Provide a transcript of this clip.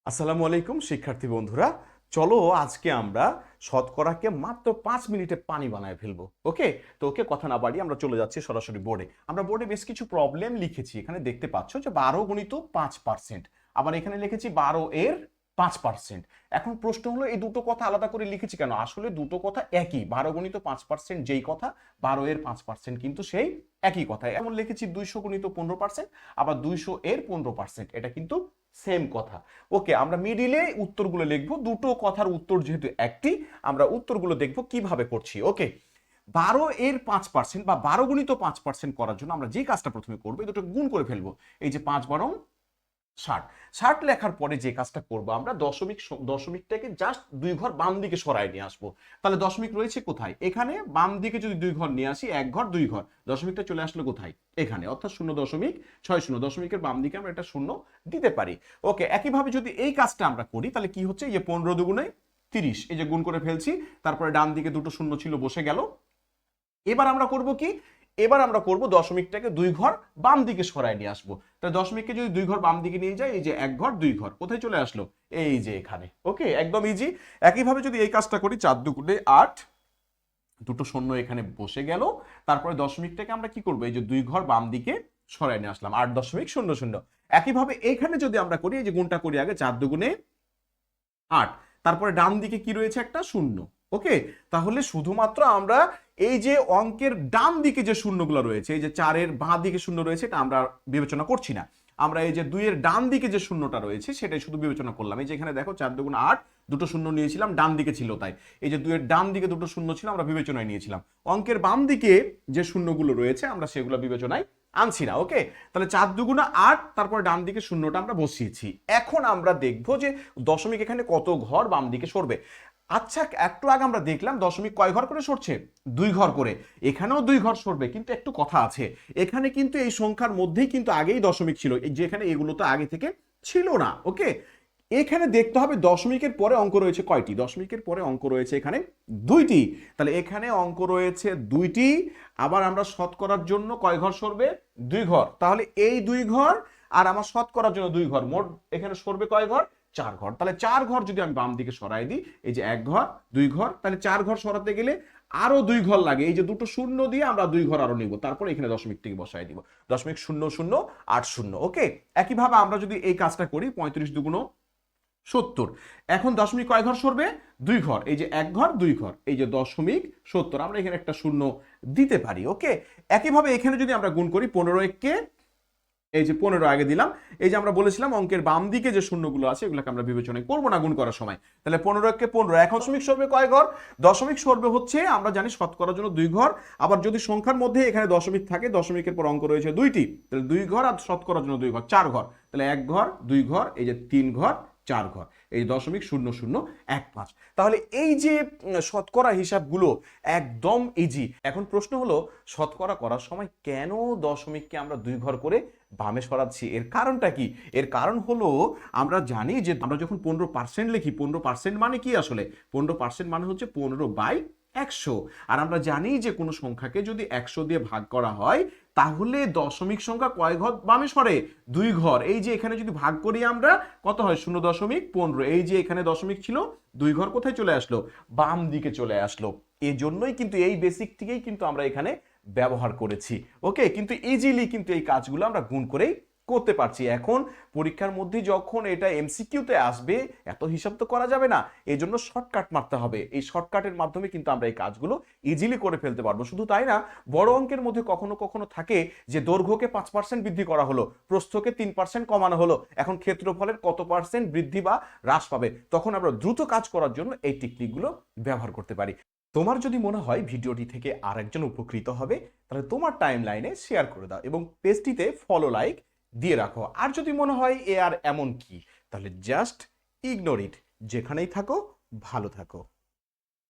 আসসালামু আলাইকুম শিক্ষার্থী বন্ধুরা। চলো আজকে আমরা শতকরাকে মাত্র 5 মিনিটে পানি বানায় ফেলবো। ওকে, তো ওকে কথা না বাড়িয়ে আমরা চলে যাচ্ছি সরাসরি বোর্ডে। আমরা বোর্ডে বেশ কিছু প্রবলেম লিখেছি। এখানে দেখতে পাচ্ছ যে 12 গুণিত 5%, আবার এখানে লিখেছি 12 এর 5%। এখন প্রশ্ন হলো এই দুটো কথা আলাদা করে লিখেছি কেন? আসলে দুটো কথা একই। 12 গুণিত 5% যেই কথা, 12 এর 5% কিন্তু সেই একই কথা। এমন লিখেছি 200 গুণিত 15%, আবার 200 এর 15%, এটা কিন্তু সেম কথা। ওকে, আমরা মিডিলে উত্তরগুলো লিখবো। দুটো কথার উত্তর যেহেতু একটি, আমরা উত্তরগুলো দেখবো কিভাবে করছি। ওকে, 12 এর 5% বা 12 গুণিত 5% করার জন্য আমরা যে কাজটা প্রথমে করবো, এই দুটো গুণ করে ফেলবো। এই যে 5 বারং 60, 60 লেখার পরে যে কাজটা করবো, আমরা দশমিকটাকে জাস্ট 2 ঘর বাম দিকে সরায় নিয়ে আসবো। তাহলে দশমিক রয়েছে কোথায়? এখানে। বাম দিকে যদি 2 ঘর নিয়ে আসি, 1 ঘর 2 ঘর, দশমিকটা চলে আসলো কোথায়? এখানে, অর্থাৎ 0.60। দশমিকের বাম দিকে আমরা এটা 0 দিতে পারি। ওকে, একইভাবে যদি এই কাজটা আমরা করি, তাহলে কি হচ্ছে? এই যে 15 দুগুণে 30, এই যে গুণ করে ফেলছি, তারপরে ডান দিকে দুটো শূন্য ছিল, বসে গেল। এবার আমরা করব কি? এবার আমরা করব দশমিকটাকে 2 ঘর বাম দিকে সরায় নিয়ে আসবো। তাহলে দশমিককে যদি 2 ঘর বাম দিকে নিয়ে যাই, এই যে 1 ঘর 2 ঘর কোথায় চলে আসলো? এই যে এখানে। ওকে, একদম ইজি। একইভাবে যদি এই কাজটা করি, 4 দুগুণে 8, দুটো শূন্য এখানে বসে গেল। তারপরে দশমিকটাকে আমরা কি করব? এই যে 2 ঘর বাম দিকে সরায় নিয়ে আসলাম, 8.00। একইভাবে এখানে যদি আমরা করি, এই যে গুণটা করি আগে, 4 দুগুণে 8, তারপরে ডান দিকে কি রয়েছে? একটা শূন্য। ওকে, তাহলে শুধুমাত্র আমরা এই যে অঙ্কের ডান দিকে যে শূন্যগুলো রয়েছে, এই যে 4 এর বাঁ দিকে শূন্য রয়েছে, এটা আমরা বিবেচনা করছি না। আমরা এই যে 2 এর ডান দিকে যে শূন্যটা রয়েছে সেটাই শুধু বিবেচনা করলাম। এই যে এখানে দেখো 4 দুগুণ 8, দুটো শূন্য নিয়েছিলাম, ডান দিকে ছিল তাই। এই যে 2 এর ডান দিকে দুটো শূন্য ছিল, আমরা বিবেচনায় নিয়েছিলাম। অঙ্কের বাম দিকে যে শূন্যগুলো রয়েছে আমরা সেগুলো বিবেচনায় আনছি না। ওকে, তাহলে 4 দুগুণা 8, তারপরে ডান দিকে শূন্যটা আমরা বসিয়েছি। এখন আমরা দেখবো যে দশমিক এখানে কত ঘর বাম দিকে সরবে। আচ্ছা, একটু আগে আমরা দেখলাম দশমিক কয় ঘর করে সরছে? 2 ঘর করে। এখানেও 2 ঘর সরবে, কিন্তু একটু কথা আছে। এখানে কিন্তু এই সংখ্যার মধ্যেই কিন্তু আগেই দশমিক ছিল, এই যে এখানে এগুলো তো আগে থেকে ছিল না। ওকে, এখানে দেখতে হবে দশমিকের পরে অঙ্ক রয়েছে কয়টি। দশমিকের পরে অঙ্ক রয়েছে এখানে 2টি। তাহলে এখানে অঙ্ক রয়েছে 2টি। আবার আমরা শতকরার জন্য কয় ঘর সরবে? 2 ঘর। তাহলে এই 2 ঘর আর আমার শতকরার জন্য 2 ঘর, মোট এখানে সরবে কয় ঘর? 4 ঘর। তাহলে 4 ঘর যদি আমি বাম দিকে সরাই দিই, এই যে 1 ঘর 2 ঘর, তাহলে 4 ঘর সরাতে গেলে আরো 2 ঘর লাগে। এই যে দুটো শূন্য দিয়ে আমরা 2 ঘর আরো নিব, তারপর এখানে দশমিকটিকে বসাই দিব। 0.0080। ওকে, একইভাবে আমরা যদি এই কাজটা করি, 35 দুগুণ 70। এখন দশমিক কয় ঘর সরবে? 2 ঘর। এই যে 1 ঘর 2 ঘর, এই যে 0.70, আমরা এখানে একটা শূন্য দিতে পারি। ওকে, একইভাবে এখানে যদি আমরা গুণ করি, 15 কে, এই যে 15 আগে দিলাম। এই যে আমরা বলেছিলাম অঙ্কের বাম দিকে যে শূন্যগুলো আছে এগুলোকে আমরা বিবেচনা করবো না গুণ করার সময়। তাহলে 15 কে 15। এখন দশমিক সরবে কয় ঘর? দশমিক সরবে হচ্ছে, আমরা জানি শতকরার জন্য 2 ঘর। আবার যদি সংখ্যার মধ্যে এখানে দশমিক থাকে, দশমিকের পর অঙ্ক রয়েছে 2টি, তাহলে 2 ঘর, আর শতকরার জন্য 2 ঘর, 4 ঘর। তাহলে 1 ঘর 2 ঘর, এই যে 3 ঘর 4 ঘর, এই 0.0015। তাহলে এই যে শতকরা হিসাবগুলো একদম ইজি। এখন প্রশ্ন হলো, শতকরা করার সময় কেন দশমিককে আমরা 2 ঘর করে বামে সরাচ্ছি? এর কারণটা কি? এর কারণ হলো, আমরা জানি যে আমরা যখন 15% লিখি, 15% মানে কি আসলে? 15% মানে হচ্ছে 15/100। আর আমরা জানি যে কোনো সংখ্যাকে যদি 100 দিয়ে ভাগ করা হয়, তাহলে দশমিক সংখ্যা কয় ঘর বামে সরে? 2 ঘর। এই যে এখানে যদি ভাগ করি আমরা, কত হয়? 0.15। এই যে এখানে দশমিক ছিল, 2 ঘর কোথায় চলে আসলো? বাম দিকে চলে আসলো। এই জন্যই কিন্তু এই বেসিক থেকেই কিন্তু আমরা এখানে ব্যবহার করেছি। ওকে, কিন্তু ইজিলি কিন্তু এই কাজগুলো আমরা গুণ করেই করতে পারছি। এখন পরীক্ষার মধ্যে যখন এটা এমসিকিউতে আসবে, এত হিসাব তো করা যাবে না, এই জন্য শর্টকাট মারতে হবে। এই শর্টকাটের মাধ্যমে কিন্তু আমরা এই কাজগুলো ইজিলি করে ফেলতে পারবো। শুধু তাই না, বড় অঙ্কের মধ্যে কখনো কখনো থাকে যে দৈর্ঘ্যকে 5% বৃদ্ধি করা হলো, প্রস্থকে 3% কমানো হলো, এখন ক্ষেত্রফলের কত পার্সেন্ট বৃদ্ধি বা হ্রাস পাবে, তখন আমরা দ্রুত কাজ করার জন্য এই টেকনিকগুলো ব্যবহার করতে পারি। তোমার যদি মনে হয় ভিডিওটি থেকে আরেকজন উপকৃত হবে, তাহলে তোমার টাইম লাইনে শেয়ার করে দাও এবং পেজটিতে ফলো লাইক দিয়ে রাখো। আর যদি মনে হয় এ আর এমন কি, তাহলে জাস্ট ইগনোর ইট। যেখানেই থাকো, ভালো থাকো।